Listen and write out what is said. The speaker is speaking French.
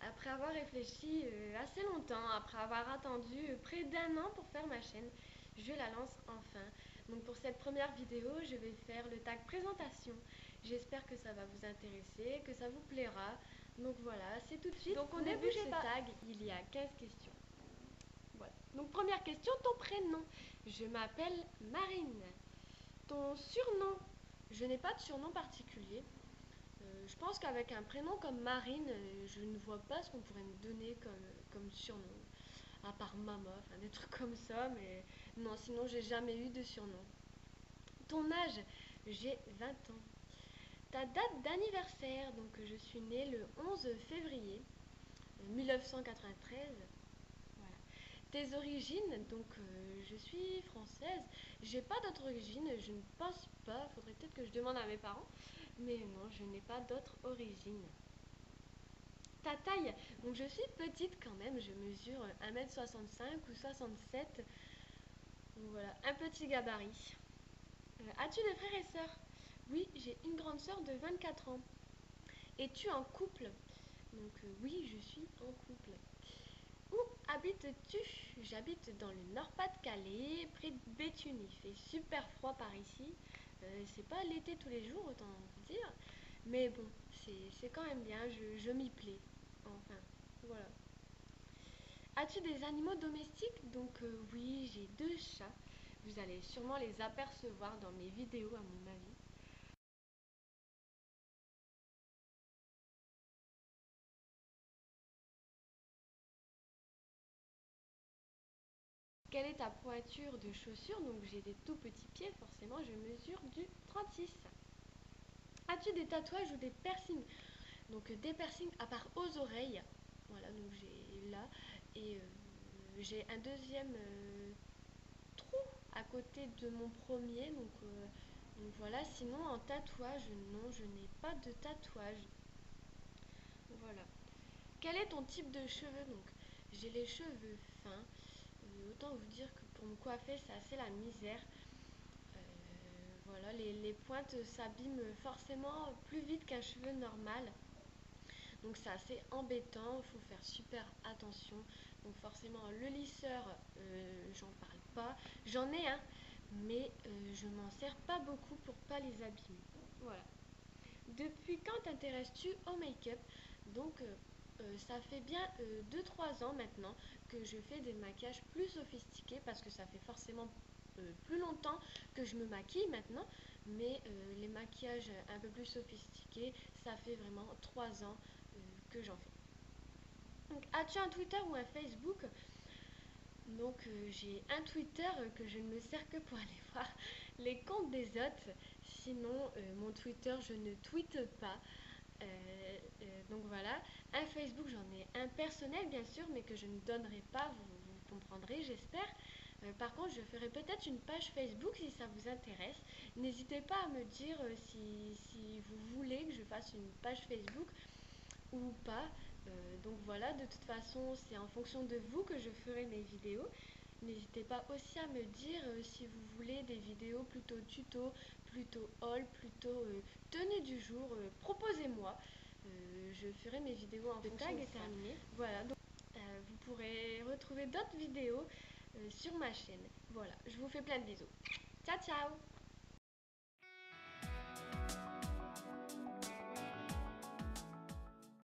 Après avoir réfléchi assez longtemps, après avoir attendu près d'un an pour faire ma chaîne, je la lance enfin. Donc pour cette première vidéo, je vais faire le tag présentation. J'espère que ça va vous intéresser, que ça vous plaira. Donc voilà, c'est tout de suite. Donc au début de ce tag, il y a 15 questions. Voilà. Donc première question, ton prénom. Je m'appelle Marine. Ton surnom. Je n'ai pas de surnom particulier. Je pense qu'avec un prénom comme Marine, je ne vois pas ce qu'on pourrait me donner comme surnom. À part maman, enfin des trucs comme ça, mais non, sinon j'ai jamais eu de surnom. Ton âge, j'ai 20 ans. Ta date d'anniversaire, donc je suis née le 11 février 1993. Voilà. Tes origines, donc je suis française. J'ai pas d'autre origine, je ne pense pas. Faudrait peut-être que je demande à mes parents. Mais non, je n'ai pas d'autre origine. Ta taille, donc je suis petite quand même, je mesure 1m65 ou 67. Donc voilà, un petit gabarit. As-tu des frères et sœurs? Oui, j'ai une grande sœur de 24 ans. Es-tu en couple? Donc oui, je suis en couple. Où habites-tu? J'habite dans le Nord-Pas-de-Calais, près de Béthune. Il fait super froid par ici. C'est pas l'été tous les jours, autant vous dire. Mais bon, c'est quand même bien, je m'y plais. Enfin, voilà. As-tu des animaux domestiques? Donc oui, j'ai 2 chats. Vous allez sûrement les apercevoir dans mes vidéos à mon avis. Quelle est ta pointure de chaussures? Donc j'ai des tout petits pieds, forcément je mesure du 36. As-tu des tatouages ou des piercings? Donc des piercings à part aux oreilles. Voilà, donc j'ai là. Et j'ai un deuxième trou à côté de mon premier. Donc voilà, sinon en tatouage, non, je n'ai pas de tatouage. Voilà. Quel est ton type de cheveux? Donc j'ai les cheveux fins. Autant vous dire que pour me coiffer, c'est assez la misère. Voilà, les pointes s'abîment forcément plus vite qu'un cheveu normal. Donc c'est assez embêtant, il faut faire super attention. Donc forcément le lisseur, j'en parle pas. J'en ai un, mais je m'en sers pas beaucoup pour pas les abîmer. Voilà. Depuis quand t'intéresses-tu au make-up? Donc ça fait bien 2-3 ans maintenant que je fais des maquillages plus sophistiqués parce que ça fait forcément plus longtemps que je me maquille maintenant, mais les maquillages un peu plus sophistiqués, ça fait vraiment 3 ans que j'en fais. Donc as-tu un Twitter ou un Facebook? Donc j'ai un Twitter que je ne me sers que pour aller voir les comptes des autres. Sinon, mon Twitter, je ne tweete pas. Donc voilà. Un Facebook, j'en ai un personnel bien sûr, mais que je ne donnerai pas, vous comprendrez, j'espère. Par contre, je ferai peut-être une page Facebook si ça vous intéresse. N'hésitez pas à me dire si vous voulez que je fasse une page Facebook ou pas. Donc voilà, de toute façon, c'est en fonction de vous que je ferai mes vidéos. N'hésitez pas aussi à me dire si vous voulez des vidéos plutôt tuto, plutôt haul, plutôt tenue du jour. Proposez-moi. Je ferai mes vidéos en fonction de ça. Terminé. Voilà, donc vous pourrez retrouver d'autres vidéos sur ma chaîne. Voilà, je vous fais plein de bisous. Ciao, ciao!